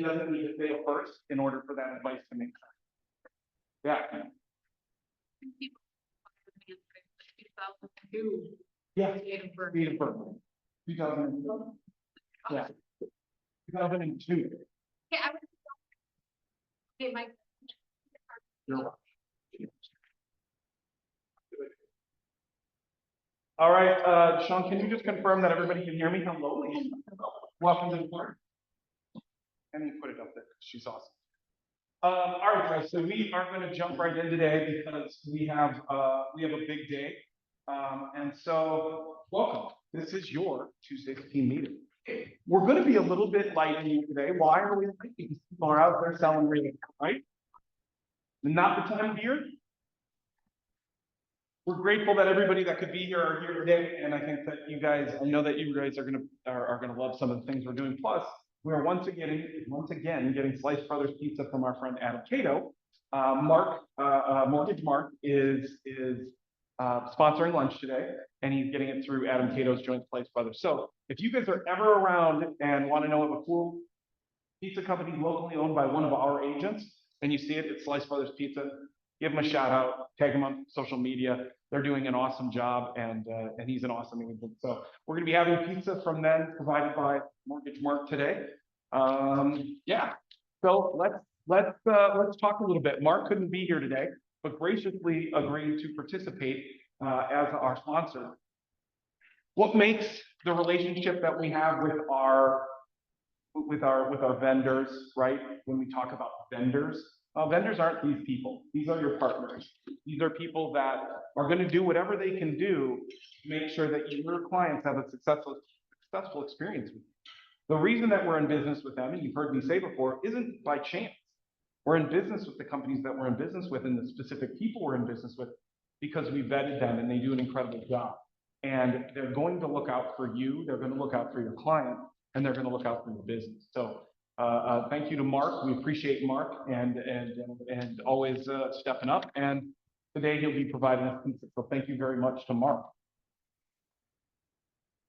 doesn't need to fail first in order for that advice to make sense. Yeah. Yeah. Date of birth. 2002. Yeah. 2002. Yeah, I would. Okay, Mike. You're right. All right, Sean, can you just confirm that everybody can hear me? Hello, Lisa. Welcome to the party. And you put it up there. She's awesome. All right, guys. So we are going to jump right in today because we have a big day. And so, welcome. This is your Tuesday's team meeting. We're going to be a little bit light today. Why are we light? Because people are out there selling real, right? Not the time of year. We're grateful that everybody that could be here are here today, and I think that you guys, I know that you guys are gonna love some of the things we're doing. Plus, we're once again getting Slice Brothers Pizza from our friend Adam Cato. Mortgage Mark is sponsoring lunch today, and he's getting it through Adam Cato's joint Slice Brothers. So if you guys are ever around and want to know of a cool pizza company locally owned by one of our agents, and you see it, it's Slice Brothers Pizza, give him a shout out, tag him on social media. They're doing an awesome job, and he's an awesome agent. So we're going to be having pizza from them, provided by Mortgage Mark today. Yeah. So let's talk a little bit. Mark couldn't be here today, but graciously agreed to participate as our sponsor. What makes the relationship that we have with our vendors, right? When we talk about vendors. Vendors aren't these people. These are your partners. These are people that are going to do whatever they can do to make sure that your clients have a successful experience with you. The reason that we're in business with them, and you've heard me say before, isn't by chance. We're in business with the companies that we're in business with and the specific people we're in business with because we vetted them and they do an incredible job. And they're going to look out for you. They're going to look out for your client, and they're going to look out for your business. So thank you to Mark. We appreciate Mark and always stepping up. And today he'll be providing us pizza. So thank you very much to Mark.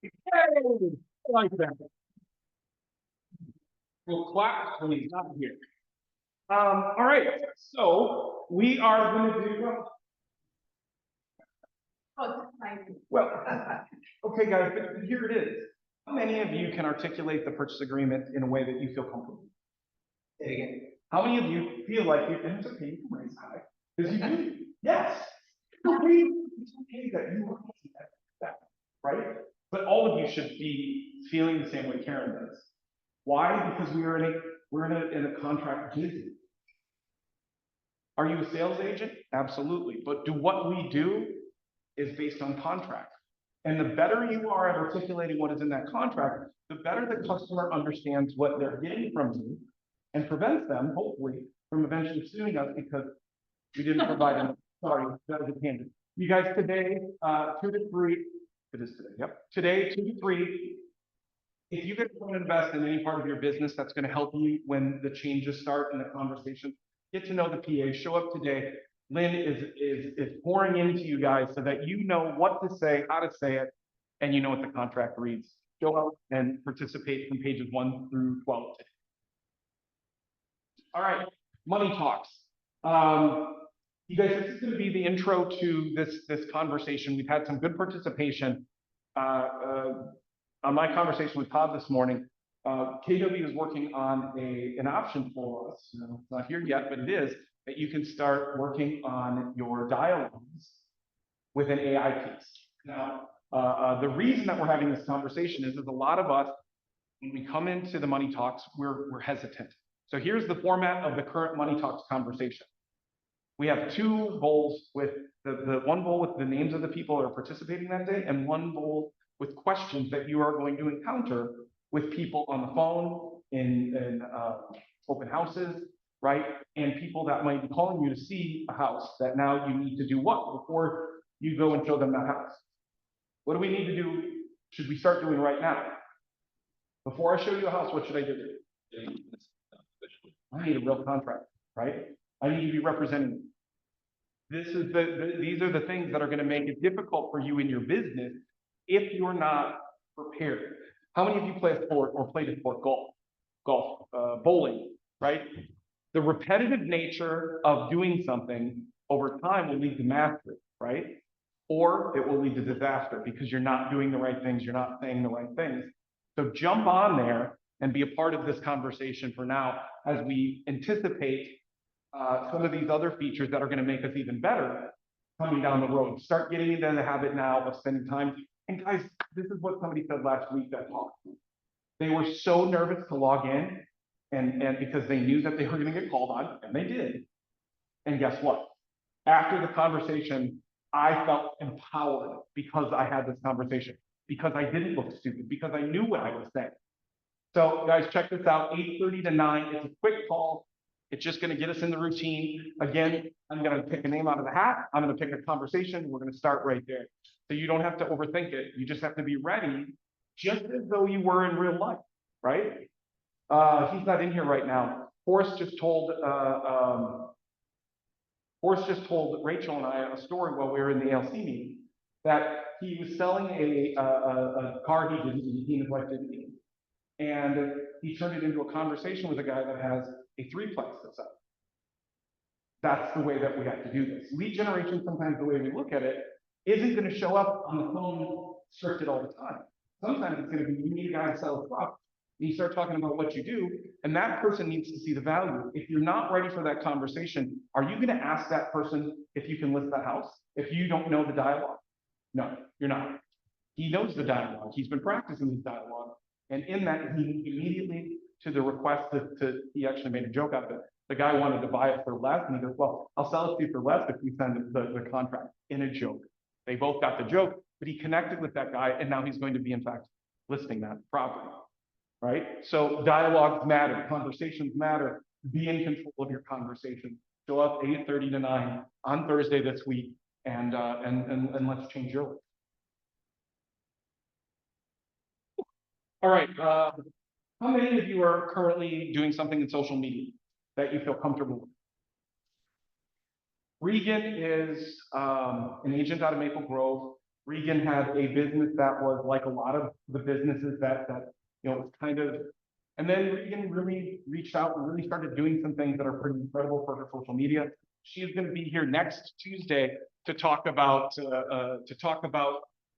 Hey, I like that. Well, clap when he's not here. All right. So we are going to do. Well, okay, guys, but here it is. How many of you can articulate the purchase agreement in a way that you feel comfortable? Again, how many of you feel like you can okay, raise high? Because you do. Yes. It's okay that you are that, right? But all of you should be feeling the same way Karen does. Why? Because we're in a contract business. Are you a sales agent? Absolutely. But what we do is based on contract. And the better you are at articulating what is in that contract, the better the customer understands what they're getting from you and prevents them, hopefully, from eventually suing us because we didn't provide them. Sorry, that was a tangent. You guys, today, 2 to 3, it is today, yep. Today, 2 to 3, if you guys want to invest in any part of your business that's going to help you when the changes start in the conversation, get to know the PA, show up today. Lynn is pouring into you guys so that you know what to say, how to say it, and you know what the contract reads. Go out and participate from pages 1 through 12 today. All right, money talks. You guys, this is going to be the intro to this conversation. We've had some good participation. On my conversation with Todd this morning, KW is working on an option for us. It's not here yet, but it is. That you can start working on your dialogues with an AI piece. Now, the reason that we're having this conversation is a lot of us, when we come into the Money Talks, we're hesitant. So here's the format of the current Money Talks conversation. We have 2 bowls with the one bowl with the names of the people that are participating that day, and one bowl with questions that you are going to encounter with people on the phone, in open houses, right? And people that might be calling you to see a house that now you need to do what before you go and show them that house? What do we need to do? Should we start doing right now? Before I show you a house, what should I do? I need a real contract, right? I need to be representing. These are the things that are going to make it difficult for you in your business if you're not prepared. How many of you play a sport or played a sport? Golf. bowling, right? The repetitive nature of doing something over time will lead to mastery, right? Or it will lead to disaster because you're not doing the right things, you're not saying the right things. So jump on there and be a part of this conversation for now as we anticipate some of these other features that are going to make us even better coming down the road. Start getting into the habit now of spending time. And guys, this is what somebody said last week that talked. They were so nervous to log in and because they knew that they were going to get called on, and they did. And guess what? After the conversation, I felt empowered because I had this conversation, because I didn't look stupid, because I knew what I was saying. So guys, check this out, 8:30 to 9, it's a quick call. It's just gonna get us in the routine. Again, I'm gonna pick a name out of the hat. I'm gonna pick a conversation. We're gonna start right there. So you don't have to overthink it. You just have to be ready, just as though you were in real life, right? He's not in here right now. Forrest just told Rachel and I a story while we were in the ALC meeting that he was selling a car he didn't need, he and his wife didn't need. And he turned it into a conversation with a guy that has a threeplex that's up. That's the way that we have to do this. Lead generation, sometimes the way we look at it, isn't going to show up on the phone scripted all the time. Sometimes it's going to be, you need a guy to sell a product. And you start talking about what you do, and that person needs to see the value. If you're not ready for that conversation, are you going to ask that person if you can list the house? If you don't know the dialogue? No, you're not. He knows the dialogue. He's been practicing his dialogue. And in that, he moved immediately to the request he actually made a joke out of it. The guy wanted to buy it for less, and he goes, well, I'll sell it to you for less if we send the contract, in a joke. They both got the joke, but he connected with that guy, and now he's going to be, in fact, listing that property, right? So dialogues matter, conversations matter. Be in control of your conversation. Show up 8:30 to 9 on Thursday this week, and let's change your life. All right, how many of you are currently doing something in social media that you feel comfortable with? Regan is an agent out of Maple Grove. Regan had a business that was like a lot of the businesses that you know, was kind of, and then Regan really reached out and really started doing some things that are pretty incredible for her social media. She's going to be here next Tuesday to talk about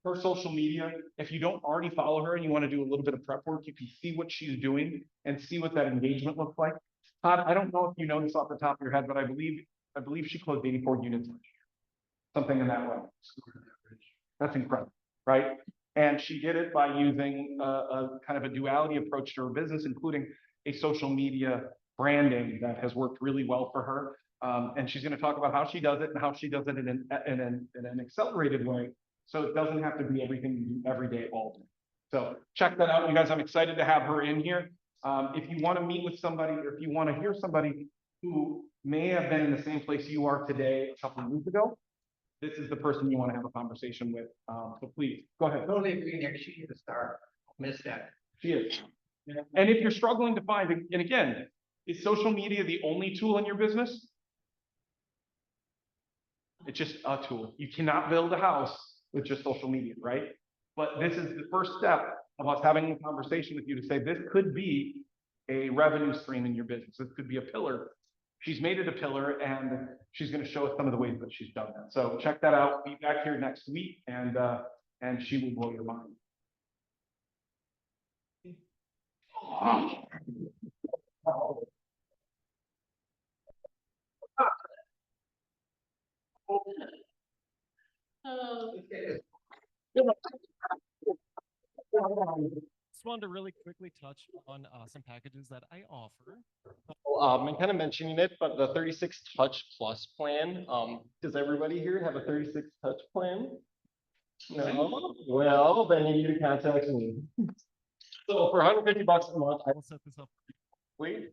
her social media. If you don't already follow her and you want to do a little bit of prep work, you can see what she's doing and see what that engagement looks like. Todd, I don't know if you know this off the top of your head, but I believe she closed 84 units last year, something in that way. That's incredible, right? And she did it by using a kind of a duality approach to her business, including a social media branding that has worked really well for her. And she's going to talk about how she does it and how she does it in an accelerated way, so it doesn't have to be everything you do every day, all day. So check that out, you guys. I'm excited to have her in here. If you want to meet with somebody, or if you want to hear somebody who may have been in the same place you are today a couple of years ago, this is the person you want to have a conversation with. So please, go ahead. Totally agree, Nick. She is a star. Miss that. She is. And if you're struggling to find, and again, is social media the only tool in your business? It's just a tool. You cannot build a house with just social media, right? But this is the first step of us having a conversation with you to say, this could be a revenue stream in your business. This could be a pillar. She's made it a pillar, and she's going to show us some of the ways that she's done that. So check that out. Be back here next week, and she will blow your mind. Just wanted to really quickly touch on some packages that I offer. And kind of mentioning it, but the 36 Touch Plus plan, does everybody here have a 36 Touch plan? No? Well, then you need to contact me. So for 150 bucks a month, I will set this up. wait.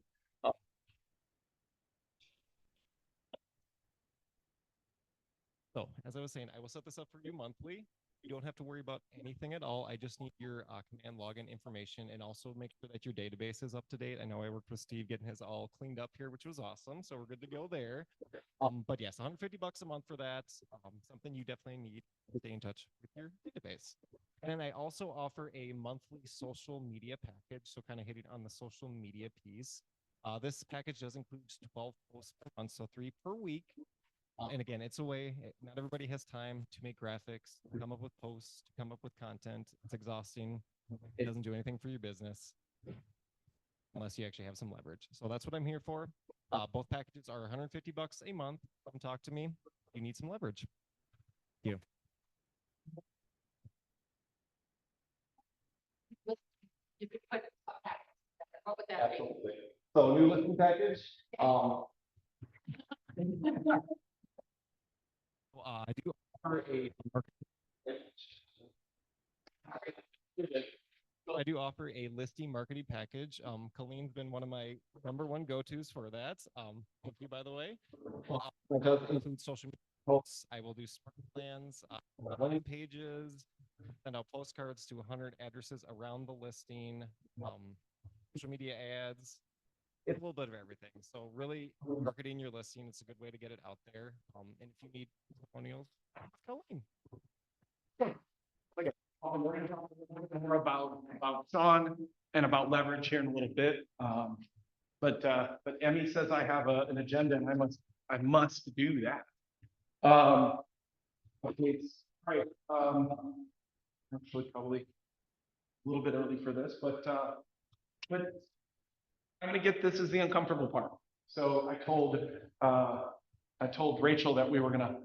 So as I was saying, I will set this up for you monthly. You don't have to worry about anything at all. I just need your command login information, and also make sure that your database is up to date. I know I worked with Steve getting his all cleaned up here, which was awesome. So we're good to go there. But yes, 150 bucks a month for that. Something you definitely need to stay in touch with your database. And then I also offer a monthly social media package. So kind of hitting on the social media piece. This package does include 12 posts per month, so 3 per week. And again, it's a way, not everybody has time to make graphics, to come up with posts, to come up with content. It's exhausting. It doesn't do anything for your business unless you actually have some leverage. So that's what I'm here for. Both packages are $150 a month. Come talk to me. If you need some leverage. Thank you. You could put a package together. What would that be? Absolutely. So new listing package, I do offer a I do offer a listing marketing package. Colleen's been one of my #1 go-tos for that. Thank you, by the way. Include social media posts. I will do smart plans, landing pages, send out postcards to 100 addresses around the listing, social media ads, a little bit of everything. So really marketing your listing, it's a good way to get it out there. And if you need testimonials, Colleen. We're gonna talk a little bit more about Sean and about leverage here in a little bit. But Emmy says I have an agenda and I must do that. Okay, right. Actually, probably a little bit early for this, but I'm gonna get this is the uncomfortable part. So I told Rachel that we were gonna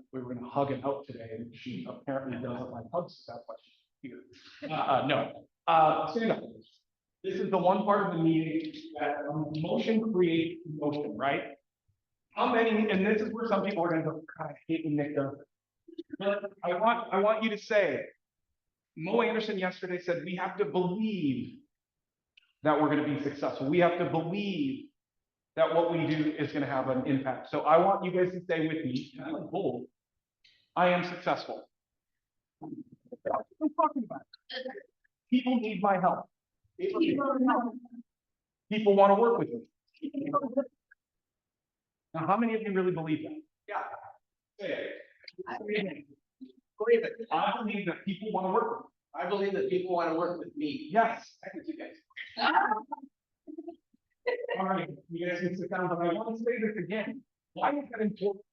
hug it out today, and she apparently doesn't like hugs, so that's why she's here. No. Stand up. This is the one part of the meeting that motion creates emotion, right? How many, and this is where some people are gonna go, God, I hate when Nick does it. But I want you to say, Mo Anderson yesterday said, we have to believe that we're gonna be successful. We have to believe that what we do is gonna have an impact. So I want you guys to say with me, and I'm bold, I am successful. What I'm talking about. People need my help. People want to work with me. Now, how many of you really believe that? Yeah. Say it. I believe it. I believe that people want to work with me. I believe that people want to work with me. Yes. I think you guys. All right, you guys can sit down, but I want to say this again. Why is that important?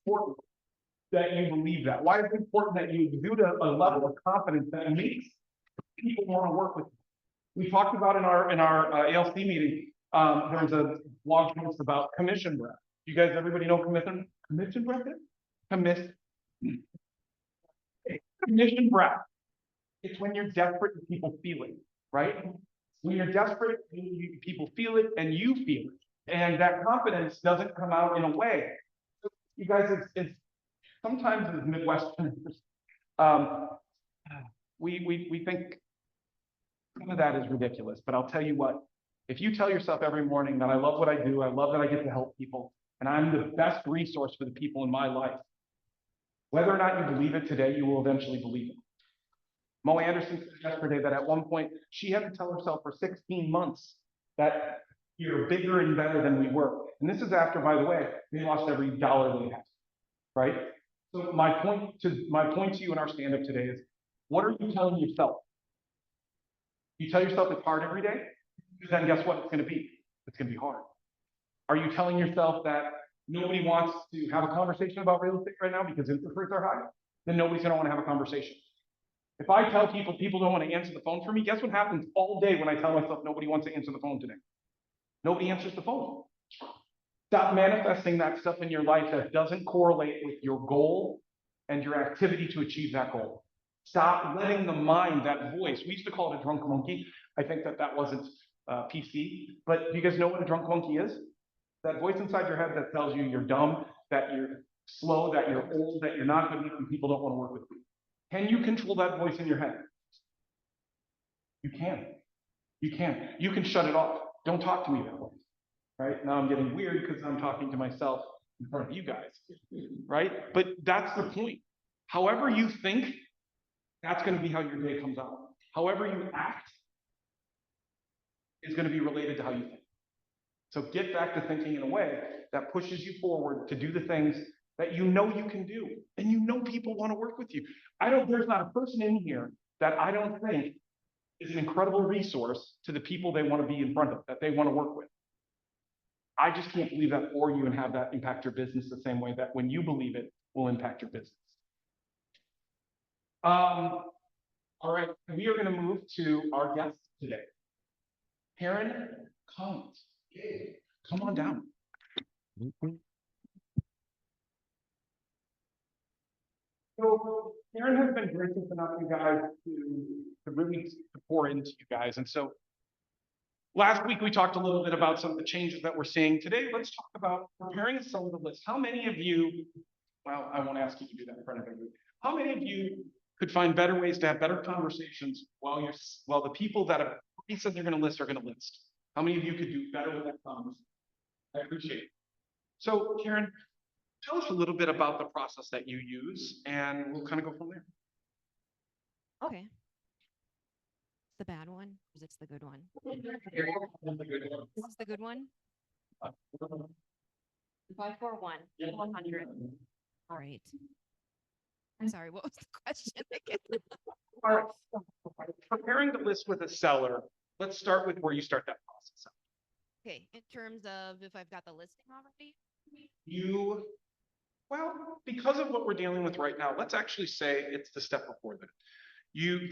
Important that you believe that? Why is it important that you exude a level of confidence that makes people want to work with you? We talked about in our ALC meeting, there was a blog post about commission breath. You guys, everybody know commission breath is? Commission breath. It's when you're desperate and people feel it, right? When you're desperate, people feel it and you feel it. And that confidence doesn't come out in a way. You guys, it's sometimes as Midwesterners, we think some of that is ridiculous, but I'll tell you what, if you tell yourself every morning that I love what I do, I love that I get to help people, and I'm the best resource for the people in my life, whether or not you believe it today, you will eventually believe it. Mo Anderson said yesterday that at one point, she had to tell herself for 16 months that you're bigger and better than we were. And this is after, by the way, they lost every dollar they had, right? So my point to you in our stand-up today is, what are you telling yourself? You tell yourself it's hard every day, then guess what it's going to be? It's going to be hard. Are you telling yourself that nobody wants to have a conversation about real estate right now because interest rates are high? Then nobody's going to want to have a conversation. If I tell people don't want to answer the phone for me, guess what happens all day when I tell myself nobody wants to answer the phone today? Nobody answers the phone. Stop manifesting that stuff in your life that doesn't correlate with your goal and your activity to achieve that goal. Stop letting the mind, that voice, we used to call it a drunk monkey. I think that wasn't PC, but do you guys know what a drunk monkey is? That voice inside your head that tells you you're dumb, that you're slow, that you're old, that you're not good enough, and people don't want to work with you. Can you control that voice in your head? You can. You can. You can shut it off. Don't talk to me that way. Right? Now I'm getting weird because I'm talking to myself in front of you guys. Right? But that's the point. However you think, that's going to be how your day comes out. However you act is going to be related to how you think. So get back to thinking in a way that pushes you forward to do the things that you know you can do, and you know people want to work with you. There's not a person in here that I don't think is an incredible resource to the people they want to be in front of, that they want to work with. I just can't believe that for you and have that impact your business the same way that when you believe it will impact your business. All right, we are going to move to our guest today. Karen Collins. Come on down. So Karen has been gracious enough, you guys, to really pour into you guys. And so last week we talked a little bit about some of the changes that we're seeing. Today, let's talk about preparing some of the list. How many of you, well, I won't ask you to do that in front of everybody. How many of you could find better ways to have better conversations while the people that have already said they're going to list are going to list? How many of you could do better with that conversation? I appreciate it. So Karen, tell us a little bit about the process that you use, and we'll kind of go from there. Okay. The bad one, or is this the good one? This is the good one? 541, 100. All right. I'm sorry, what was the question again? All right. Preparing the list with a seller, let's start with where you start that process. Okay, in terms of if I've got the listing already? Well, because of what we're dealing with right now, let's actually say it's the step before that. You've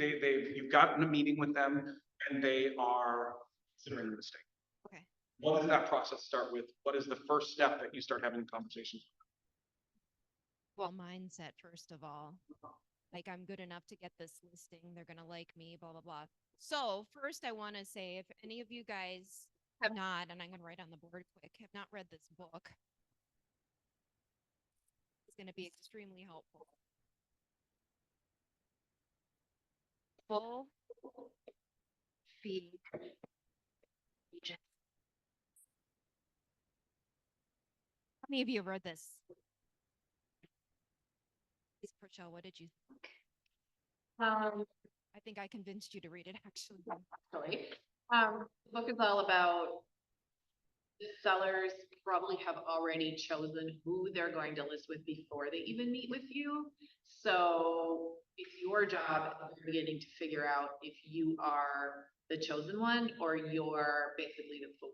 gotten a meeting with them and they are considering the mistake. Okay. What does that process start with? What is the first step that you start having conversations? Well, mindset, first of all. Like, I'm good enough to get this listing. They're going to like me, blah, blah, blah. So first I want to say, if any of you guys have not, and I'm going to write on the board quick, have not read this book, it's going to be extremely helpful. Full fee agent. How many of you have read this? Please, Purcell, what did you think? I think I convinced you to read it, actually. The book is all about the sellers probably have already chosen who they're going to list with before they even meet with you. So it's your job at the beginning to figure out if you are the chosen one or you're basically the fool.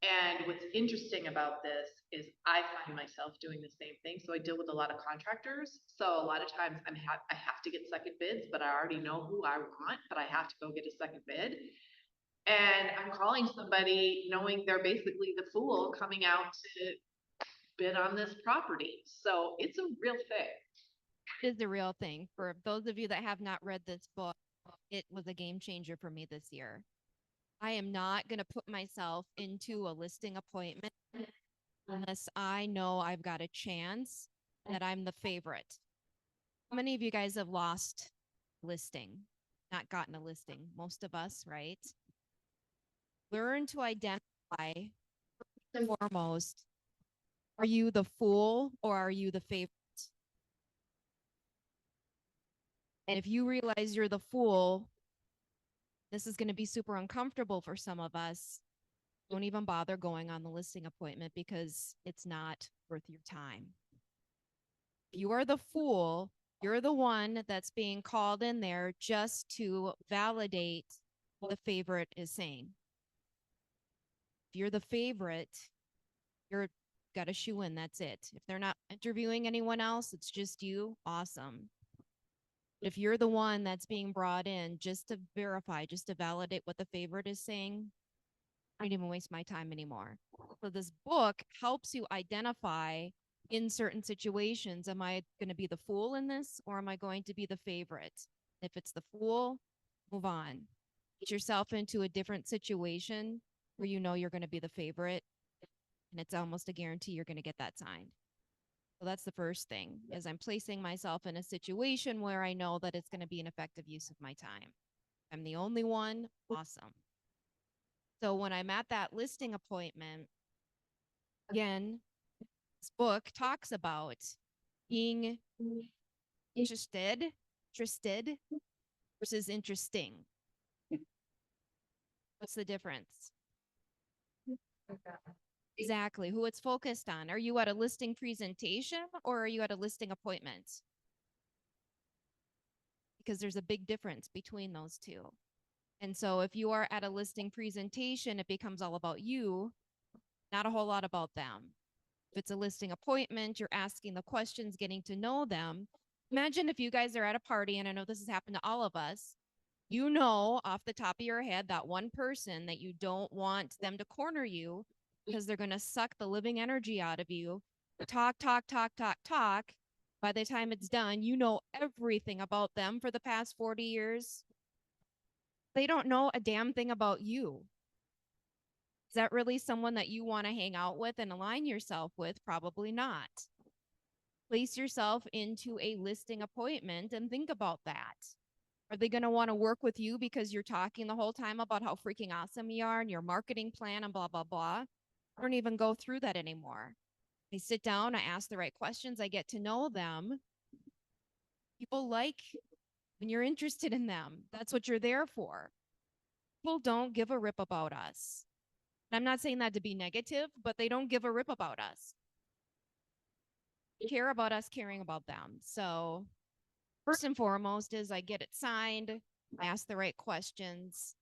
And what's interesting about this is I find myself doing the same thing. So I deal with a lot of contractors. So a lot of times I have to get second bids, but I already know who I want, but I have to go get a second bid. And I'm calling somebody knowing they're basically the fool coming out to bid on this property. So it's a real thing. It is the real thing. For those of you that have not read this book, it was a game changer for me this year. I am not going to put myself into a listing appointment unless I know I've got a chance that I'm the favorite. How many of you guys have lost listing, not gotten a listing? Most of us, right? Learn to identify, first and foremost, are you the fool or are you the favorite? And if you realize you're the fool, this is going to be super uncomfortable for some of us. Don't even bother going on the listing appointment because it's not worth your time. If you are the fool, you're the one that's being called in there just to validate what the favorite is saying. If you're the favorite, you're got a shoe in, that's it. If they're not interviewing anyone else, it's just you, awesome. But if you're the one that's being brought in just to verify, just to validate what the favorite is saying, I don't even waste my time anymore. So this book helps you identify in certain situations, am I going to be the fool in this or am I going to be the favorite? If it's the fool, move on. Get yourself into a different situation where you know you're going to be the favorite and it's almost a guarantee you're going to get that signed. So that's the first thing, is I'm placing myself in a situation where I know that it's going to be an effective use of my time. I'm the only one, awesome. So when I'm at that listing appointment, again, this book talks about being interested versus interesting. What's the difference? exactly who it's focused on. Are you at a listing presentation or are you at a listing appointment? Because there's a big difference between those two. And so if you are at a listing presentation, it becomes all about you, not a whole lot about them. If it's a listing appointment, you're asking the questions, getting to know them. Imagine if you guys are at a party, and I know this has happened to all of us. You know, off the top of your head, that one person that you don't want them to corner you because they're going to suck the living energy out of you. Talk, talk, talk, talk, talk. By the time it's done, you know everything about them for the past 40 years. They don't know a damn thing about you. Is that really someone that you want to hang out with and align yourself with? Probably not. Place yourself into a listing appointment and think about that. Are they going to want to work with you because you're talking the whole time about how freaking awesome you are and your marketing plan and blah, blah, blah? I don't even go through that anymore. I sit down, I ask the right questions, I get to know them. People like when you're interested in them. That's what you're there for. People don't give a rip about us. And I'm not saying that to be negative, but they don't give a rip about us. They care about us caring about them. So first and foremost is I get it signed, I ask the right questions.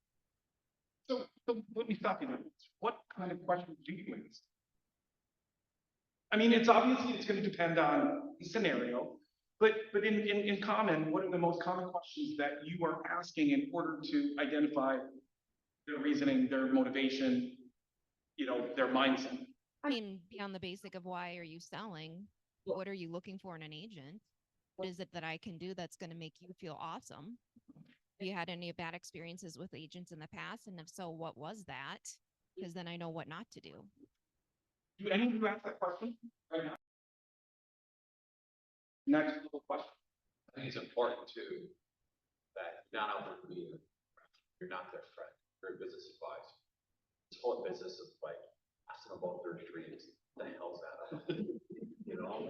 So let me stop you there. What kind of questions do you ask? I mean, it's obviously, it's gonna depend on the scenario, but in common, what are the most common questions that you are asking in order to identify their reasoning, their motivation, their mindset? I mean, beyond the basic of why are you selling? What are you looking for in an agent? What is it that I can do that's going to make you feel awesome? Have you had any bad experiences with agents in the past? And if so, what was that? Because then I know what not to do. Do any of you ask that question right now? Next little question. I think it's important too, that you're not out there to be their friend. You're not their friend, you're a business advisor. This whole business of like, asking about their dreams, the hell's that? You know,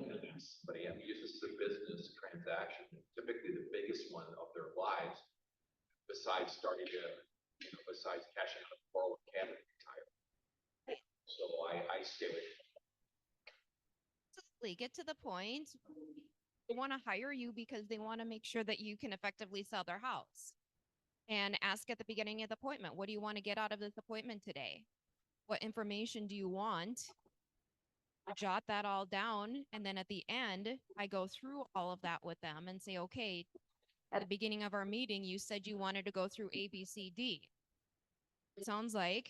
but yeah, this is a business transaction, typically the biggest one of their lives, besides starting to, besides cashing out a 401k and retire. So I stay away. Absolutely. Get to the point. They want to hire you because they want to make sure that you can effectively sell their house. And ask at the beginning of the appointment, what do you want to get out of this appointment today? What information do you want? Jot that all down. And then at the end, I go through all of that with them and say, okay, at the beginning of our meeting, you said you wanted to go through A, B, C, D. It sounds like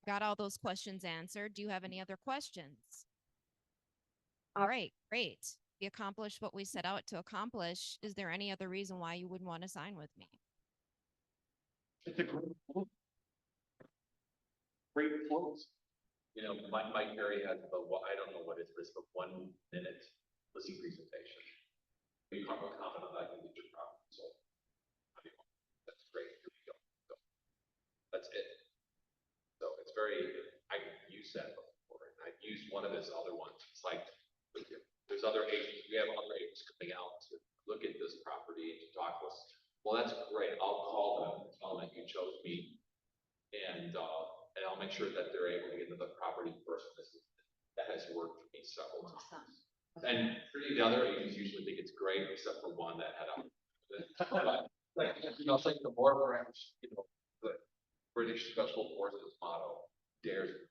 got all those questions answered. Do you have any other questions? All right, great. We accomplished what we set out to accomplish. Is there any other reason why you wouldn't want to sign with me? It's a great close. Mike Perry has I don't know what it is, but 1 minute listing presentation. You can't comment on that and get your problem. So that's great. Here we go. So that's it. So it's I've used that before. And I've used one of his other ones. It's like, there's other agents, we have other agents coming out to look at this property and to talk to us. Well, that's great. I'll call them and tell them that you chose me. And I'll make sure that they're able to get to the property first. That has worked for me several times. And the other agents usually think it's great, except for one that had it's like the war branch, the British Special Forces motto, dares.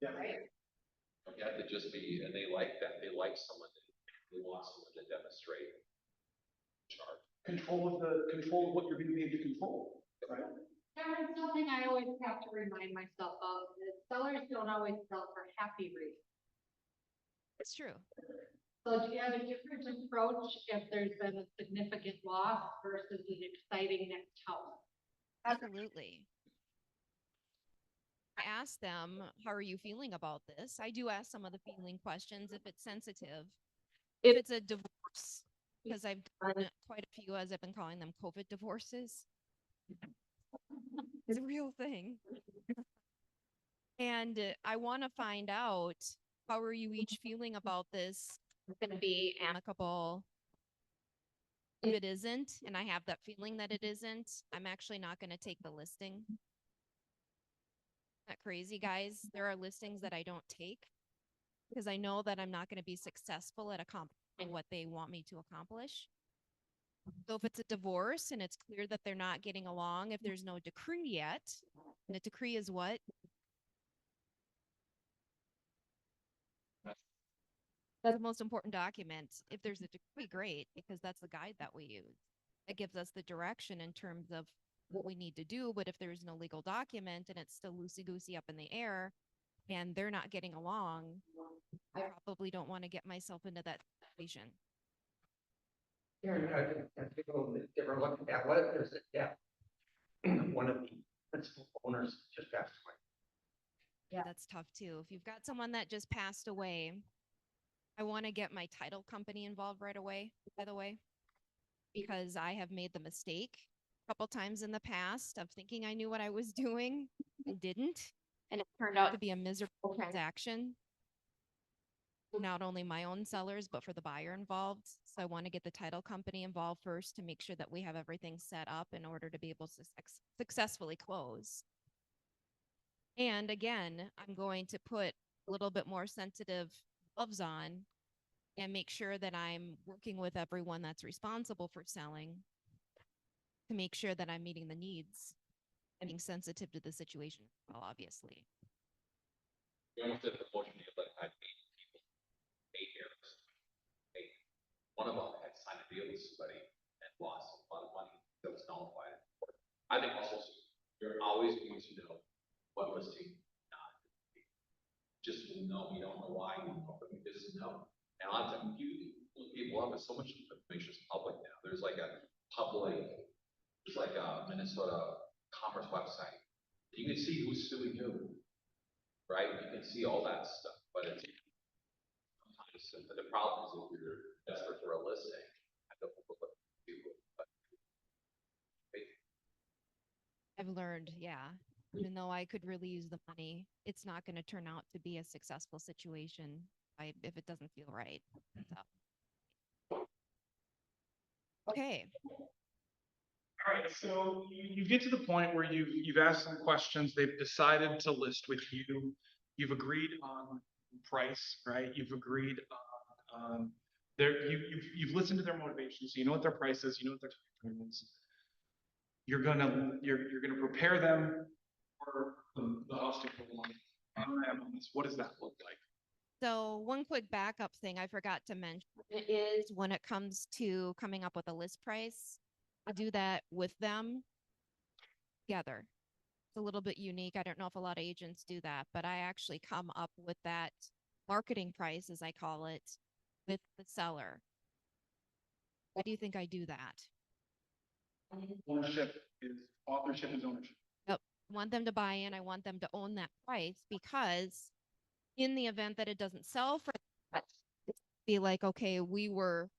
Yeah. Right. You have to just be, and they like that. They like someone they want someone to demonstrate charge. Control of what you're being paid to control, right? Cameron, something I always have to remind myself of is sellers don't always sell for happy reasons. It's true. So do you have a different approach if there's been a significant loss versus an exciting next house? Absolutely. I ask them, how are you feeling about this? I do ask some of the feeling questions if it's sensitive. If it's a divorce, because I've done quite a few, as I've been calling them COVID divorces. It's a real thing. And I want to find out, how are you each feeling about this? It's going to be amicable. If it isn't, and I have that feeling that it isn't, I'm actually not going to take the listing. Not crazy, guys. There are listings that I don't take because I know that I'm not going to be successful at accomplishing what they want me to accomplish. So if it's a divorce and it's clear that they're not getting along, if there's no decree yet, and a decree is what? That's the most important document. If there's a decree, great, because that's the guide that we use. It gives us the direction in terms of what we need to do. But if there's no legal document and it's still loosey-goosey up in the air and they're not getting along, I probably don't want to get myself into that situation. Karen, I think a little bit different look at that. What if there's a death? One of the principal owners just passed away. Yeah, that's tough too. If you've got someone that just passed away, I want to get my title company involved right away, by the way, because I have made the mistake a couple times in the past of thinking I knew what I was doing and didn't. And it turned out to be a miserable transaction. For not only my own sellers, but for the buyer involved. So I want to get the title company involved first to make sure that we have everything set up in order to be able to successfully close. And again, I'm going to put a little bit more sensitive gloves on and make sure that I'm working with everyone that's responsible for selling to make sure that I'm meeting the needs and being sensitive to the situation, well, obviously. You almost did the motion deal that had 8 years. One of them had signed a deal with somebody and lost a lot of money that was nullified. I think also you're always going to know what listing not. Just know, you don't know why, but you just know. And a lot of times you look people up, and so much information is public now. There's like a Minnesota commerce website. You can see who's suing who, right? You can see all that stuff, but it's sometimes the problem is if you're desperate for a listing, I don't know what to do. But I've learned, yeah, even though I could really use the money, it's not going to turn out to be a successful situation if it doesn't feel right. So. Okay. All right, so you get to the point where you've asked some questions, they've decided to list with you, you've agreed on price, right? You've agreed on you've listened to their motivations, so you know what their price is, you know what their time is. You're gonna prepare them for the house to go on. What does that look like? So one quick backup thing I forgot to mention is when it comes to coming up with a list price, I do that with them together. It's a little bit unique. I don't know if a lot of agents do that, but I actually come up with that marketing price, as I call it, with the seller. Why do you think I do that? Authorship is ownership. Yep. I want them to buy in. I want them to own that price because in the event that it doesn't sell for that, be like, okay, we were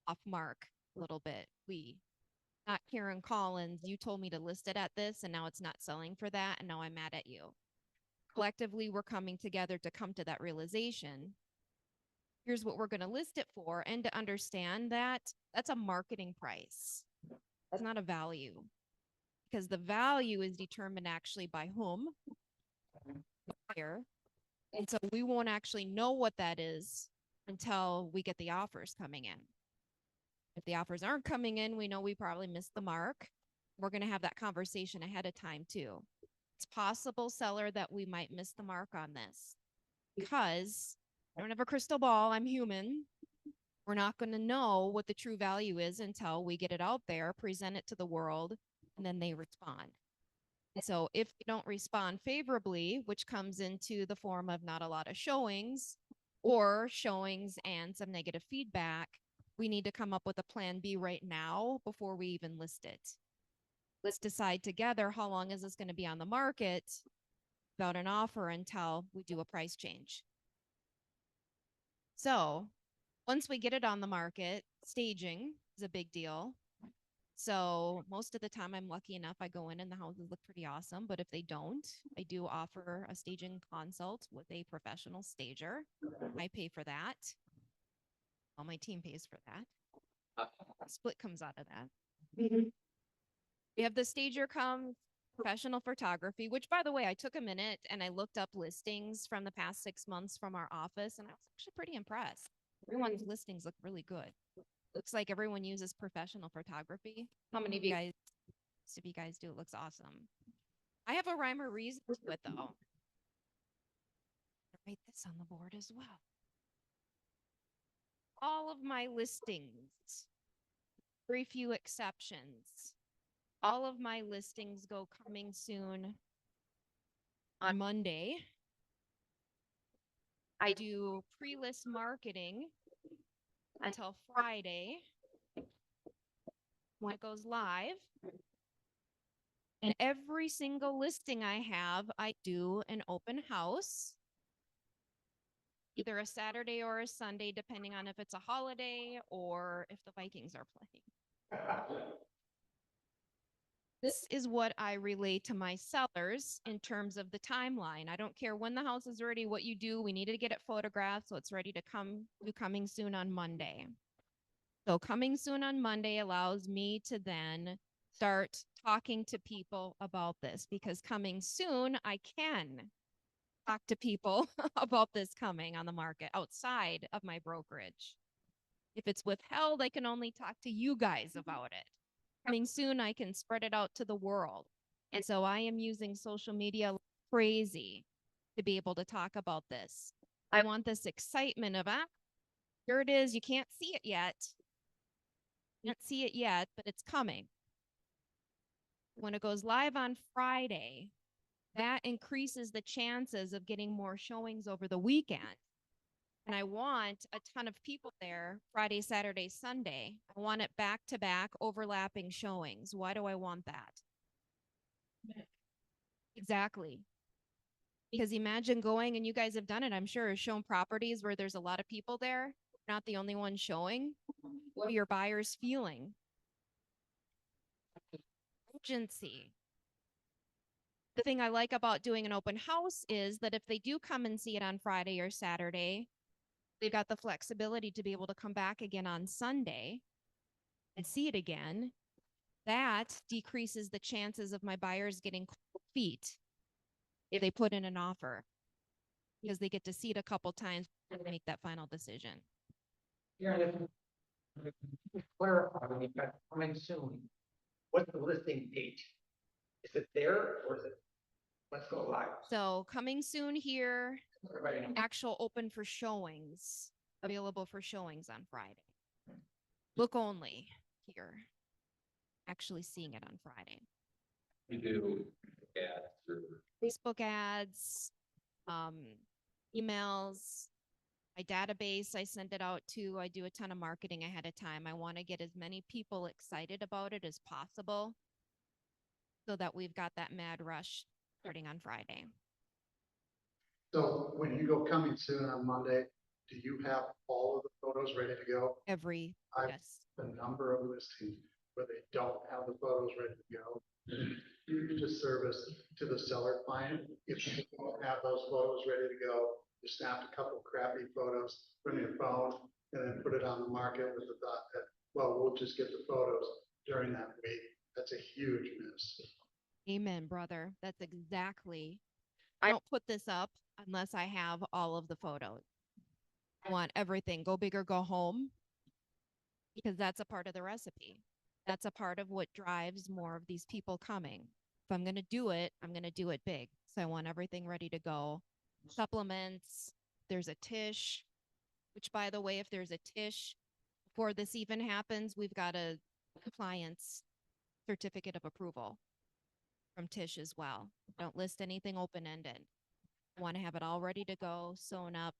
off mark a little bit. Not Karen Collins, you told me to list it at this and now it's not selling for that and now I'm mad at you. Collectively, we're coming together to come to that realization. Here's what we're going to list it for, and to understand that that's a marketing price. That's not a value, because the value is determined actually by whom? The buyer. And so we won't actually know what that is until we get the offers coming in. If the offers aren't coming in, we know we probably missed the mark. We're going to have that conversation ahead of time too. It's possible, seller, that we might miss the mark on this because I don't have a crystal ball. I'm human. We're not going to know what the true value is until we get it out there, present it to the world, and then they respond. So if they don't respond favorably, which comes into the form of not a lot of showings or showings and some negative feedback, we need to come up with a plan B right now before we even list it. Let's decide together how long is this going to be on the market without an offer until we do a price change. So once we get it on the market, staging is a big deal. So most of the time I'm lucky enough, I go in and the houses look pretty awesome. But if they don't, I do offer a staging consult with a professional stager. I pay for that. Well, my team pays for that. Split comes out of that. We have the stager come, professional photography, which by the way, I took a minute and I looked up listings from the past 6 months from our office and I was actually pretty impressed. Everyone's listings look really good. Looks like everyone uses professional photography. How many of You you, guys, if you guys do, it looks awesome. I have a rhyme or reason to it though. Write this on the board as well. All of my listings, very few exceptions. All of my listings go coming soon on Monday. I do pre-list marketing until Friday when it goes live. And every single listing I have, I do an open house. Either a Saturday or a Sunday, depending on if it's a holiday or if the Vikings are playing. This is what I relay to my sellers in terms of the timeline. I don't care when the house is ready, what you do. We needed to get it photographed, so it's ready to coming soon on Monday. So coming soon on Monday allows me to then start talking to people about this because coming soon, I can talk to people about this coming on the market outside of my brokerage. If it's withheld, I can only talk to you guys about it. Coming soon, I can spread it out to the world. And so I am using social media like crazy to be able to talk about this. I want this excitement of, here it is. You can't see it yet. Can't see it yet, but it's coming. When it goes live on Friday, that increases the chances of getting more showings over the weekend. And I want a ton of people there Friday, Saturday, Sunday. I want it back to back overlapping showings. Why do I want that? Exactly. Because imagine going, and you guys have done it, I'm sure, shown properties where there's a lot of people there, not the only one showing. What are your buyers feeling? Urgency. The thing I like about doing an open house is that if they do come and see it on Friday or Saturday, they've got the flexibility to be able to come back again on Sunday and see it again. That decreases the chances of my buyers getting cold feet if they put in an offer because they get to see it a couple times and make that final decision. Karen, if clarify, when you've got coming soon, what's the listing date? Is it there or is it, let's go live? So coming soon here, Everybody know. actual open for showings, available for showings on Friday. Look only here. Actually seeing it on Friday. We do ads through. Facebook ads, emails, my database, I send it out to. I do a ton of marketing ahead of time. I want to get as many people excited about it as possible so that we've got that mad rush starting on Friday. So when you go coming soon on Monday, do you have all of the photos ready to go? Yes. A number of listings where they don't have the photos ready to go. You can just service to the seller client. If you don't have those photos ready to go, you snap a couple crappy photos from your phone and then put it on the market with the thought that, well, we'll just get the photos during that week. That's a huge miss. Amen, brother. That's exactly. I don't put this up unless I have all of the photos. I want everything. Go big or go home. Because that's a part of the recipe. That's a part of what drives more of these people coming. If I'm going to do it, I'm going to do it big. So I want everything ready to go. Supplements. There's a Tish, which by the way, if there's a Tish, before this even happens, we've got a compliance certificate of approval from Tish as well. Don't list anything open-ended. I want to have it all ready to go, sewn up,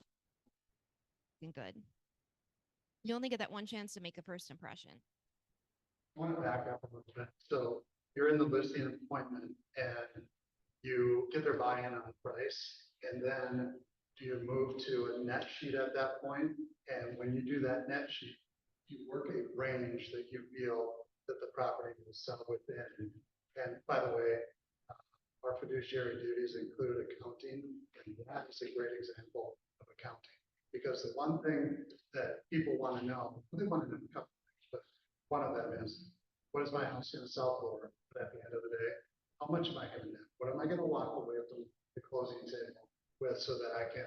and good. You only get that one chance to make a first impression. I want to back up a little bit. So you're in the listing appointment and you get their buy-in on the price. And then do you move to a net sheet at that point? And when you do that net sheet, you work a range that you feel that the property will sell within. And by the way, our fiduciary duties include accounting, and that is a great example of accounting. Because the one thing that people want to know, they want to know a couple things, but one of them is, what is my house going to sell for at the end of the day? how much am I gonna net? What am I gonna walk away from the closing table with so that I can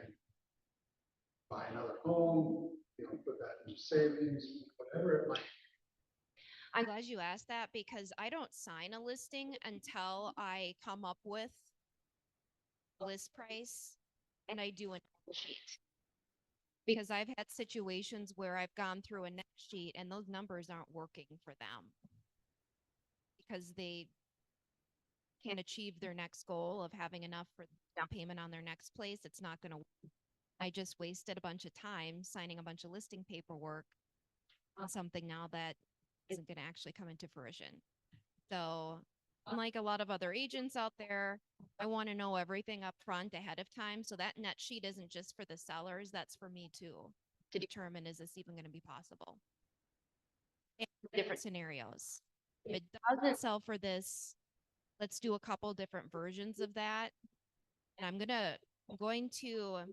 buy another home, put that into savings, whatever it might. I'm glad you asked that because I don't sign a listing until I come up with list price and I do a net sheet. Because I've had situations where I've gone through a net sheet and those numbers aren't working for them. Because they can't achieve their next goal of having enough for down payment on their next place. It's not gonna, I just wasted a bunch of time signing a bunch of listing paperwork on something now that isn't gonna actually come into fruition. So unlike a lot of other agents out there, I want to know everything up front ahead of time. So that net sheet isn't just for the sellers, that's for me too, to determine is this even going to be possible? In different scenarios. If it doesn't sell for this, let's do a couple different versions of that. And I'm going to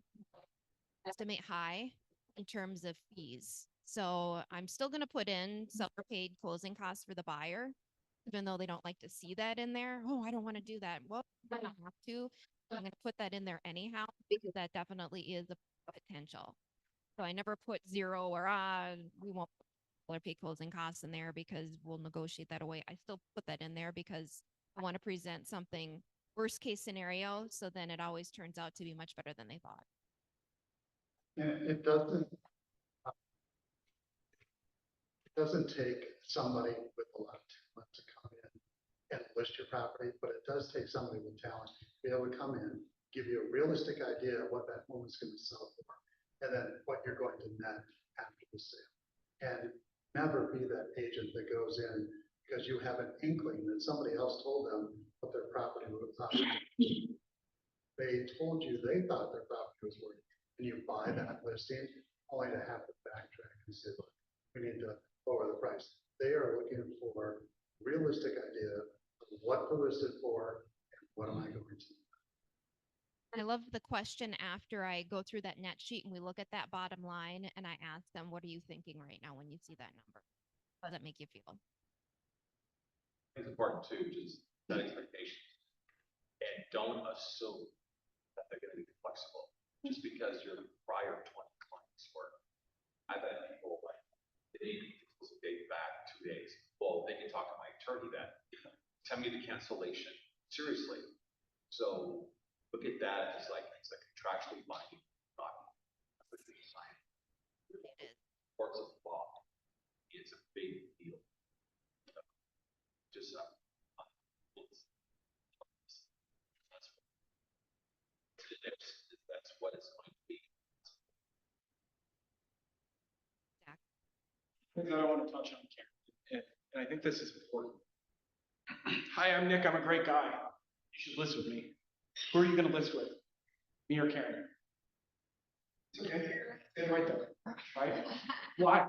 estimate high in terms of fees. So I'm still going to put in seller paid closing costs for the buyer, even though they don't like to see that in there. Oh, I don't want to do that. Well, I'm going to have to. I'm going to put that in there anyhow, because that definitely is a potential. So I never put 0 or we won't put seller paid closing costs in there because we'll negotiate that away. I still put that in there because I want to present something worst case scenario. So then it always turns out to be much better than they thought. And it doesn't take somebody with a lot of talent to come in and list your property, but it does take somebody with talent to be able to come in, give you a realistic idea of what that home is going to sell for, and then what you're going to net after the sale. And never be that agent that goes in because you have an inkling that somebody else told them what their property was worth. They told you they thought their property was worth, and you buy that listing only to have to backtrack and say, look, we need to lower the price. They are looking for realistic idea of what to list it for and what am I going to do. I love the question after I go through that net sheet and we look at that bottom line and I ask them, what are you thinking right now when you see that number? How does that make you feel? It's important too, just set expectations. And don't assume that they're gonna be flexible, just because your prior 20 clients were. I've had people like, they need to date back 2 days. Well, they can talk to my attorney then. Tell me the cancellation, seriously. So look at that as like, it's a contractually binding document. That's what you're signing. It is. Courts of law, it's a big deal. Just, that's what it's going to be. Things that I want to touch on, Karen, and I think this is important. Hi, I'm Nick. I'm a great guy. You should list with me. Who are you going to list with? Me or Karen? It's okay. Stay right there. Right? Why?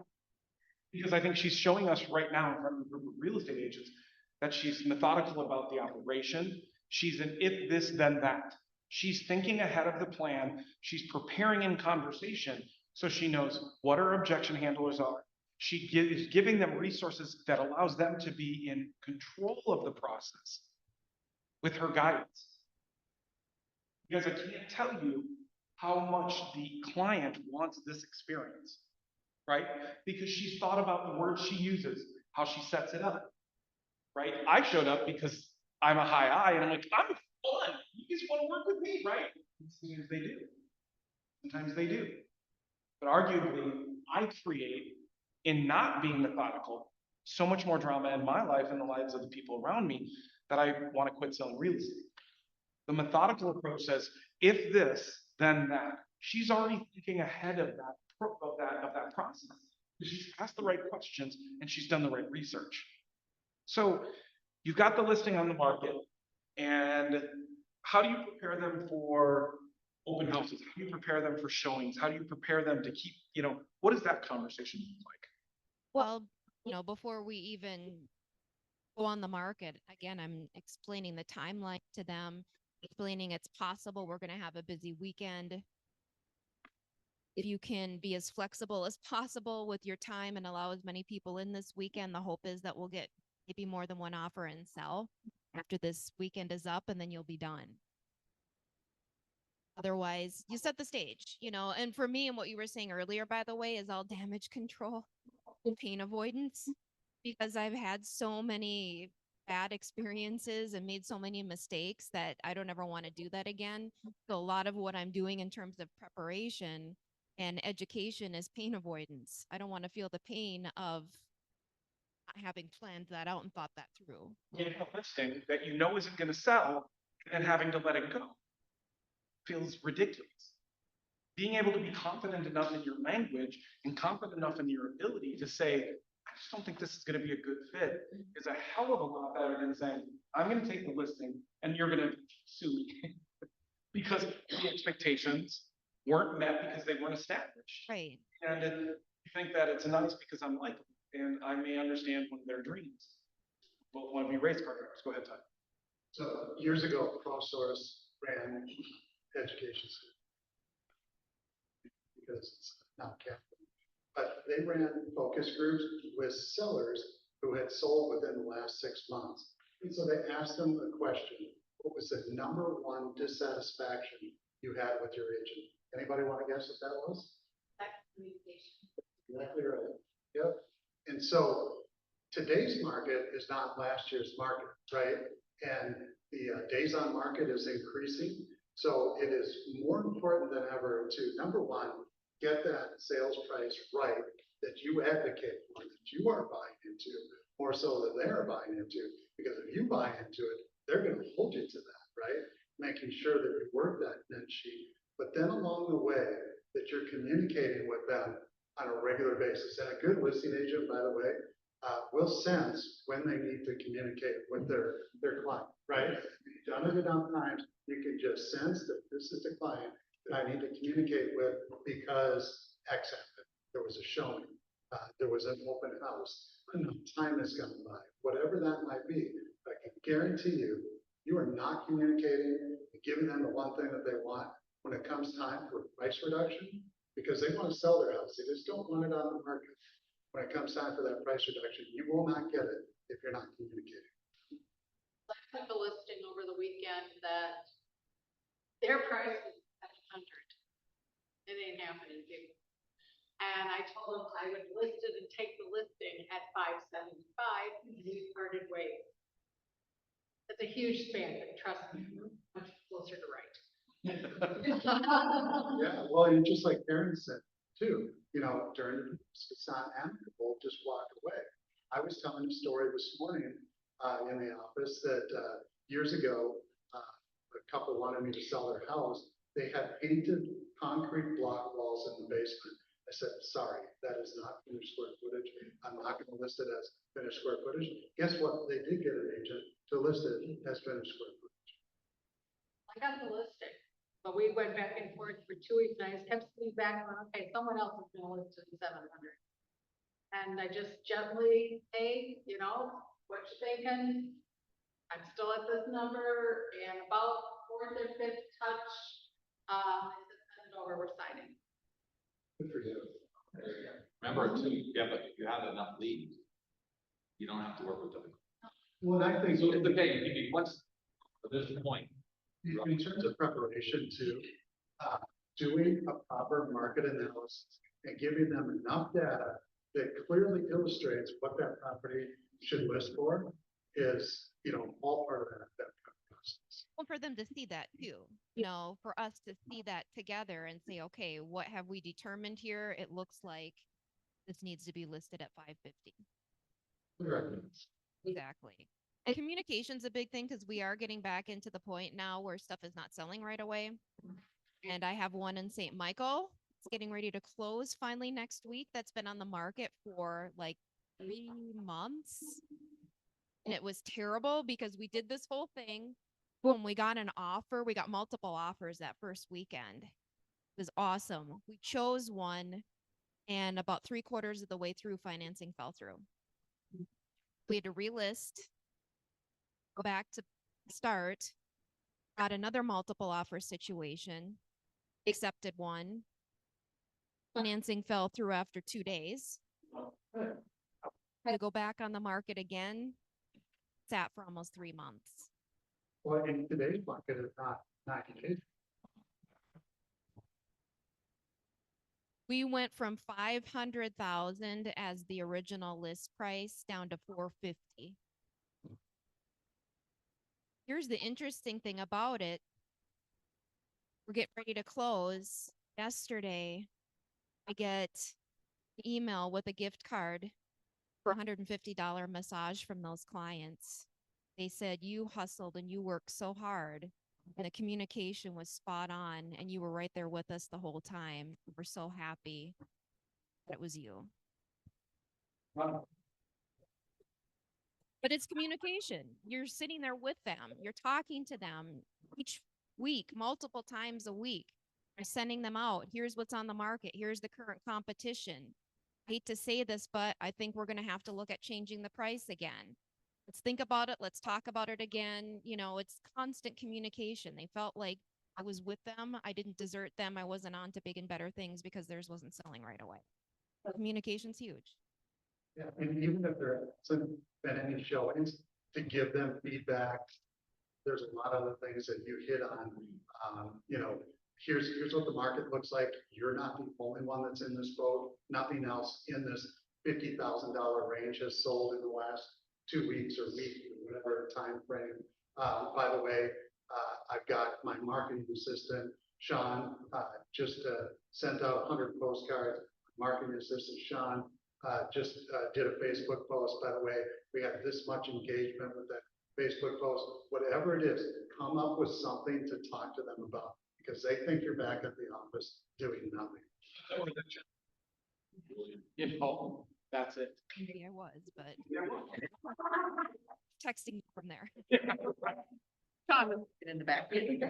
Because I think she's showing us right now in front of a group of real estate agents that she's methodical about the operation. She's an if this, then that. She's thinking ahead of the plan. She's preparing in conversation so she knows what her objection handlers are. She is giving them resources that allows them to be in control of the process with her guidance. Because I can't tell you how much the client wants this experience, right? Because she's thought about the words she uses, how she sets it up, right? I showed up because I'm a high I, and I'm like, I'm fun. You guys want to work with me, right? And sometimes they do. Sometimes they do. But arguably, I create, in not being methodical, so much more drama in my life and the lives of the people around me that I want to quit selling real estate. The methodical approach says, if this, then that. She's already thinking ahead of that process. She's asked the right questions and she's done the right research. So you've got the listing on the market, and how do you prepare them for open houses? How do you prepare them for showings? How do you prepare them to keep, what does that conversation look like? Well, before we even go on the market, again, I'm explaining the timeline to them, explaining it's possible we're going to have a busy weekend. If you can be as flexible as possible with your time and allow as many people in this weekend, the hope is that we'll get maybe more than one offer and sell. after this weekend is up, and then you'll be done. Otherwise, you set the stage, you know, and for me, and what you were saying earlier, by the way, is all damage control and pain avoidance, because I've had so many bad experiences and made so many mistakes that I don't ever want to do that again. So a lot of what I'm doing in terms of preparation and education is pain avoidance. I don't want to feel the pain of not having planned that out and thought that through. Getting a listing that you know isn't gonna sell and having to let it go feels ridiculous. Being able to be confident enough in your language and confident enough in your ability to say, I just don't think this is gonna be a good fit, is a hell of a lot better than saying, I'm gonna take the listing and you're gonna sue me. Because the expectations weren't met because they weren't established. Right. And you think that it's nice because I'm likable and I may understand one of their dreams. Well, one of you race car drivers, go ahead, Ty. So years ago, ProSource ran education. Because it's not capital. But they ran focus groups with sellers who had sold within the last 6 months. And so they asked them a question: what was the number one dissatisfaction you had with your agent? Anybody want to guess what that was? Communication. Exactly right. Yep. And so today's market is not last year's market, right? And the days on market is increasing. So it is more important than ever to, number one, get that sales price right that you advocate for, that you are buying into, more so than they're buying into. Because if you buy into it, they're going to hold you to that, right? Making sure that you work that net sheet. But then along the way, that you're communicating with them on a regular basis. And a good listing agent, by the way, will sense when they need to communicate with their client, right? If you've done it enough times, you can just sense that this is the client that I need to communicate with because X happened. There was a showing, there was an open house, enough time has gone by, whatever that might be. I can guarantee you, you are not communicating, giving them the one thing that they want when it comes time for price reduction, because they want to sell their house. They just don't want it on the market. When it comes time for that price reduction, you will not get it if you're not communicating. I took a listing over the weekend that their price was 700. It ain't happening, people. And I told them I would list it and take the listing at 575, and we parted ways. It's a huge span, but trust me, much closer to right. Yeah, well, and just like Aaron said too, you know, during, it's not amicable, just walk away. I was telling a story this morning in the office that years ago, a couple wanted me to sell their house. They had painted concrete block walls in the basement. I said, sorry, that is not finished square footage. I'm not going to list it as finished square footage. Guess what? They did get an agent to list it as finished square footage. I got the listing, but we went back and forth for 2 weeks, and I just kept sitting back on, okay, someone else is gonna list it at 700. And I just gently, hey, you know, what you thinking? I'm still at this number, and about fourth or fifth touch, I said, send it over, we're signing. Good for you. Remember too, if you have enough leads, you don't have to work with them. Well, I think So it's okay, you can, once, at this point, in terms of preparation to doing a proper market analysis and giving them enough data that clearly illustrates what that property should list for is, you know, all part of that process. Well, for them to see that too, you know, for us to see that together and say, okay, what have we determined here? It looks like this needs to be listed at 550. Exactly. And communication's a big thing because we are getting back into the point now where stuff is not selling right away. And I have one in St. Michael. It's getting ready to close finally next week. That's been on the market for like 3 months. And it was terrible because we did this whole thing. When we got an offer, we got multiple offers that first weekend. It was awesome. We chose one, and about 3/4 of the way through, financing fell through. We had to relist, go back to start, got another multiple offer situation, accepted one. Financing fell through after 2 days. Had to go back on the market again, sat for almost 3 months. Well, in today's market, it's not 90 days. We went from 500,000 as the original list price down to 450. Here's the interesting thing about it. We're getting ready to close. Yesterday, I get an email with a gift card for a $150 massage from those clients. They said, you hustled and you worked so hard and the communication was spot on and you were right there with us the whole time. We're so happy that it was you. Wow. But it's communication. You're sitting there with them. You're talking to them each week, multiple times a week. You're sending them out. Here's what's on the market. Here's the current competition. Hate to say this, but I think we're going to have to look at changing the price again. Let's think about it. Let's talk about it again. You know, it's constant communication. They felt like I was with them. I didn't desert them. I wasn't on to big and better things because theirs wasn't selling right away. Communication's huge. Yeah, and even if there hasn't been any showings, to give them feedback, there's a lot of the things that you hit on. You know, here's what the market looks like. You're not the only one that's in this boat. Nothing else in this $50,000 range has sold in the last 2 weeks or week, whatever time frame. By the way, I've got my marketing assistant, Sean, just sent out 100 postcards. Marketing assistant, Sean, just did a Facebook post. By the way, we had this much engagement with that Facebook post. Whatever it is, come up with something to talk to them about because they think you're back at the office doing nothing. You know, that's it. Maybe I was, but texting from there. Tom is in the back. And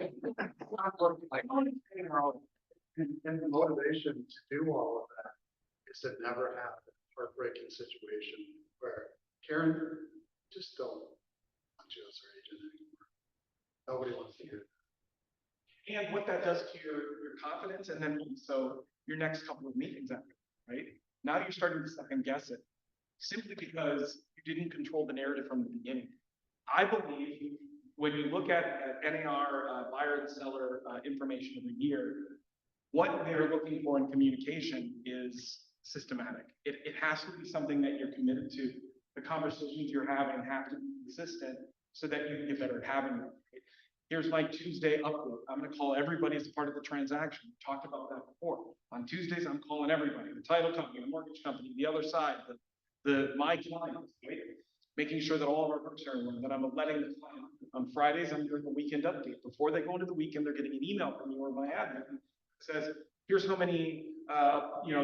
the motivation to do all of that is to never have a heartbreaking situation where Karen, just don't want you as our agent anymore. Nobody wants to hear that. And what that does to your confidence and then also your next couple of meetings after, right? Now you're starting to second guess it simply because you didn't control the narrative from the beginning. I believe when you look at NAR buyer and seller information of the year, what they're looking for in communication is systematic. It has to be something that you're committed to. The conversations you're having have to be consistent so that you can get better at having them. Here's my Tuesday update. I'm going to call everybody as a part of the transaction. We talked about that before. On Tuesdays, I'm calling everybody, the title company, the mortgage company, the other side, my clients, right? Making sure that all of our folks are aware that I'm letting the client. On Fridays, I'm doing a weekend update. Before they go into the weekend, they're getting an email from me or my admin that says, here's how many,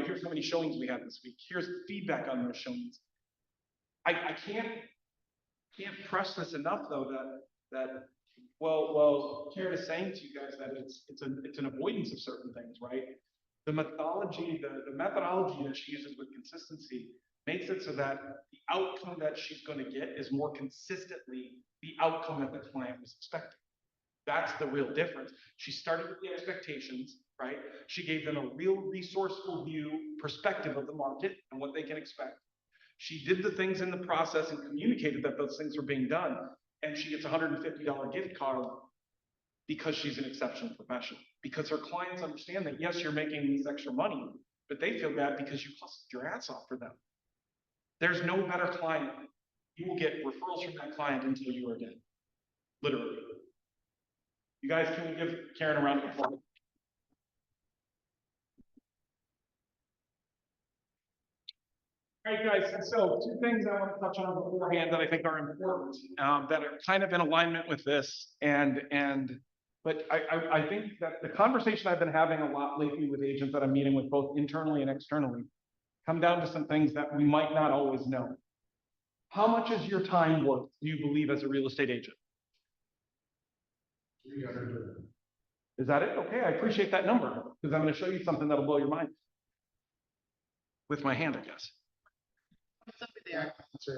here's how many showings we had this week. Here's feedback on those showings. I can't press this enough though that well, Karen is saying to you guys that it's an avoidance of certain things, right? The methodology, the methodology that she uses with consistency makes it so that the outcome that she's going to get is more consistently the outcome that the client was expecting. That's the real difference. She started with the expectations, right? She gave them a real resourceful view, perspective of the market and what they can expect. She did the things in the process and communicated that those things were being done. And she gets a $150 gift card because she's an exceptional professional. Because her clients understand that, yes, you're making this extra money, but they feel bad because you hustled your ass off for them. There's no better client. You will get referrals from that client until you are dead. Literally. You guys, can we give Karen a round of applause? All right, guys, so 2 things I want to touch on beforehand that I think are important, that are kind of in alignment with this. But I think that the conversation I've been having a lot lately with agents that I'm meeting with both internally and externally come down to some things that we might not always know. How much is your time worth, do you believe, as a real estate agent? Is that it? Okay, I appreciate that number because I'm going to show you something that'll blow your mind. With my hand, I guess. What's up there? So,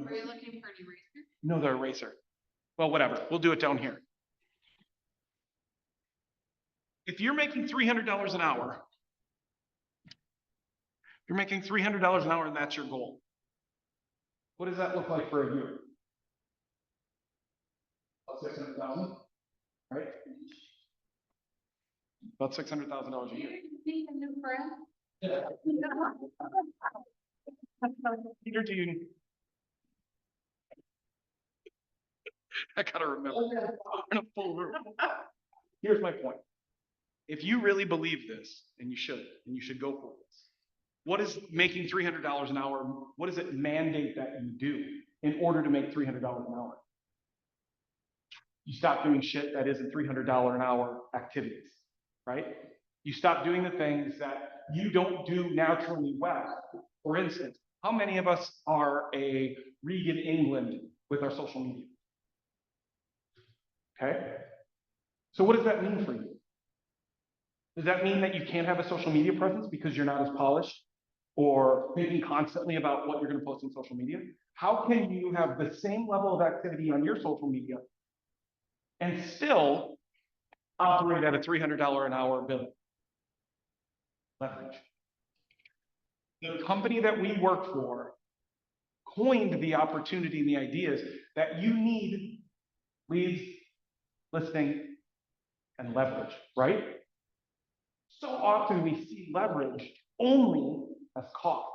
Are you looking for an eraser? No, the eraser. Well, whatever. We'll do it down here. If you're making $300 an hour, you're making $300 an hour and that's your goal. What does that look like for a year? About 600,000, right? About $600,000 a year. Need a new friend? Peter, do you? I gotta remember. I'm in a full room. Here's my point. If you really believe this, and you should go for this, what is making $300 an hour, what does it mandate that you do in order to make $300 an hour? You stop doing shit that isn't $300 an hour activities, right? You stop doing the things that you don't do naturally well. For instance, how many of us are a Regan England with our social media? Okay? So what does that mean for you? Does that mean that you can't have a social media presence because you're not as polished or thinking constantly about what you're going to post on social media? How can you have the same level of activity on your social media and still operate at a $300 an hour bill? Leverage. The company that we work for coined the opportunity and the ideas that you need leads, listing, and leverage, right? So often we see leverage only as cost.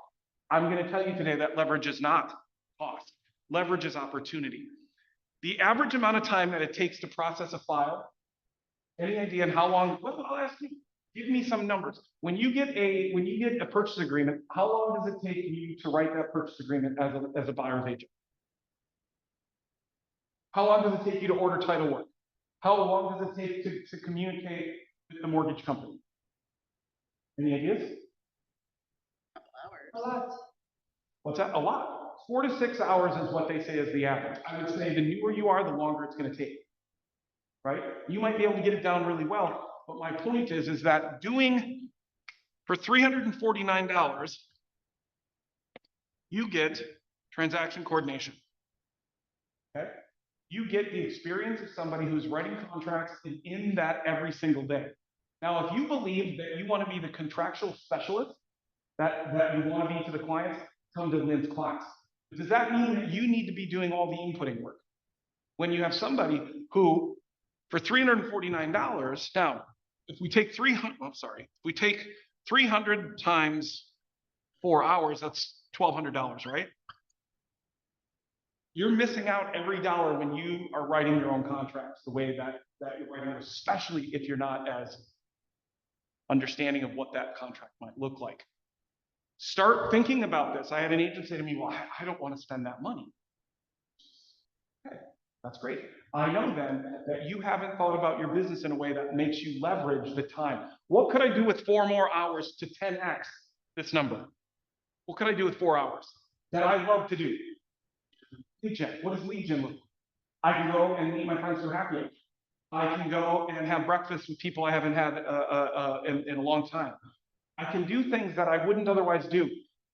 I'm going to tell you today that leverage is not cost. Leverage is opportunity. The average amount of time that it takes to process a file, any idea on how long? Well, I'll ask you. Give me some numbers. When you get a purchase agreement, how long does it take you to write that purchase agreement as a buyer's agent? How long does it take you to order title work? How long does it take to communicate with the mortgage company? Any ideas? A lot. What's that? A lot. 4 to 6 hours is what they say is the average. I would say the newer you are, the longer it's going to take. Right? You might be able to get it down really well, but my point is that doing for $349, you get transaction coordination. Okay? You get the experience of somebody who's writing contracts and in that every single day. Now, if you believe that you want to be the contractual specialist that you want to be to the clients, come to Lynn's class. Does that mean that you need to be doing all the inputting work? When you have somebody who, for $349, now, if we take 300 times 4 hours, that's $1,200, right? You're missing out every dollar when you are writing your own contracts the way that you're writing, especially if you're not as understanding of what that contract might look like. Start thinking about this. I had an agent say to me, well, I don't want to spend that money. Okay, that's great. I know then that you haven't thought about your business in a way that makes you leverage the time. What could I do with 4 more hours to 10x this number? What could I do with 4 hours that I love to do? Lead gen. What does lead gen look like? I can go and meet my friends who are happy. I can go and have breakfast with people I haven't had in a long time. I can do things that I wouldn't otherwise do.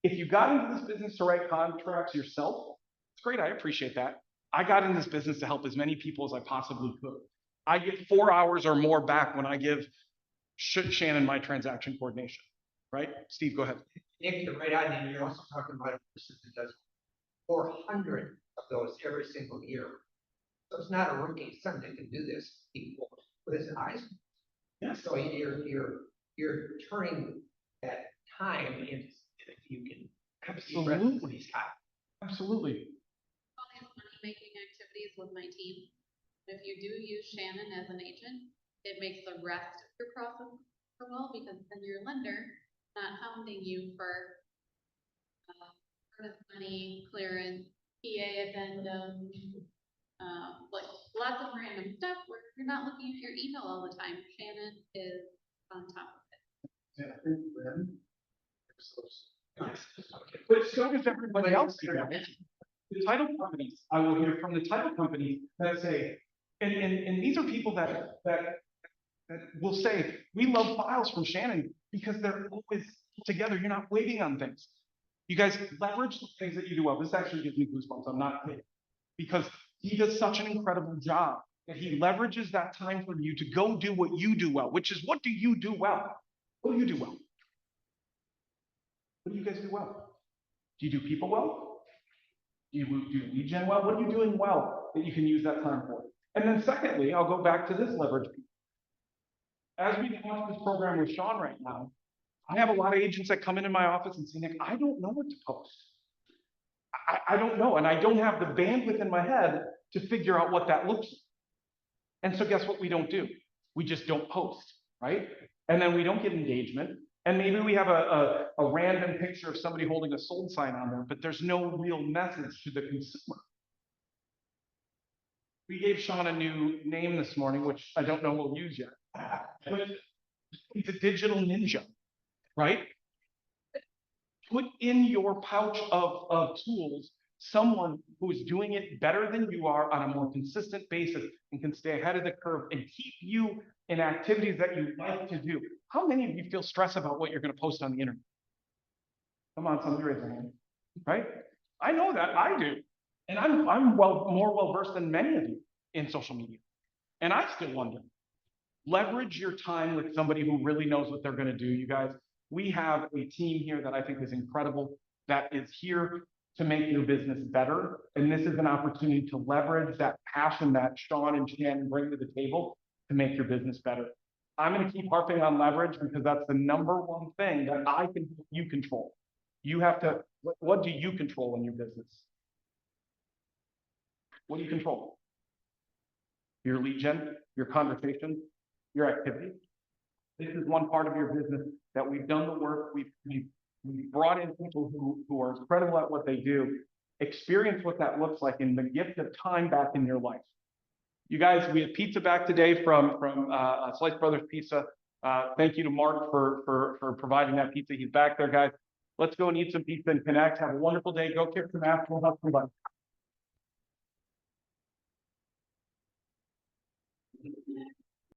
If you got into this business to write contracts yourself, it's great. I appreciate that. I got in this business to help as many people as I possibly could. I get 4 hours or more back when I give Shannon my transaction coordination, right? Steve, go ahead. Nick, you're right on, and you're also talking about a person that does 400 of those every single year. So it's not a rookie, son that can do this. He will with his eyes. Yeah. So you're turning that time into, if you can. Absolutely. Absolutely. All these money-making activities with my team. If you do use Shannon as an agent, it makes the rest of your process go well, because then your lender not hounding you for earnest money, clearance, PA addendum, like lots of random stuff where you're not looking at your email all the time. Shannon is on top of it. Yeah, I think Lynn. But so does everybody else. The title companies, I will hear from the title companies that say, and these are people that will say, we love files from Shannon because they're always together. You're not waiting on things. You guys leverage the things that you do well. This actually gives me goosebumps. I'm not kidding. Because he does such an incredible job that he leverages that time for you to go do what you do well, which is, what do you do well? What do you do well? What do you guys do well? Do you do people well? Do you lead gen well? What are you doing well that you can use that time for? And then secondly, I'll go back to this leverage piece. As we launch this program with Sean right now, I have a lot of agents that come into my office and say, Nick, I don't know what to post. I don't know, and I don't have the bandwidth in my head to figure out what that looks like. And so guess what we don't do? We just don't post, right? And then we don't get engagement. And maybe we have a random picture of somebody holding a sold sign on there, but there's no real message to the consumer. We gave Sean a new name this morning, which I don't know we'll use yet. But he's a digital ninja, right? Put in your pouch of tools someone who is doing it better than you are on a more consistent basis and can stay ahead of the curve and keep you in activities that you like to do. How many of you feel stress about what you're going to post on the internet? Come on, somebody raise their hand, right? I know that, I do. And I'm more well-versed than many of you in social media. And I still wonder, leverage your time with somebody who really knows what they're going to do, you guys. We have a team here that I think is incredible, that is here to make your business better. And this is an opportunity to leverage that passion that Sean and Shannon bring to the table to make your business better. I'm going to keep harping on leverage because that's the number one thing that I can help you control. You have to, what do you control in your business? What do you control? Your lead gen, your conversations, your activity. This is one part of your business that we've done the work. We've brought in people who are incredible at what they do, experience what that looks like, and the gift of time back in your life. You guys, we have pizza back today from Slice Brothers Pizza. Thank you to Mark for providing that pizza. He's back there, guys. Let's go and eat some pizza and connect. Have a wonderful day. Go kick some ass. We'll have some fun.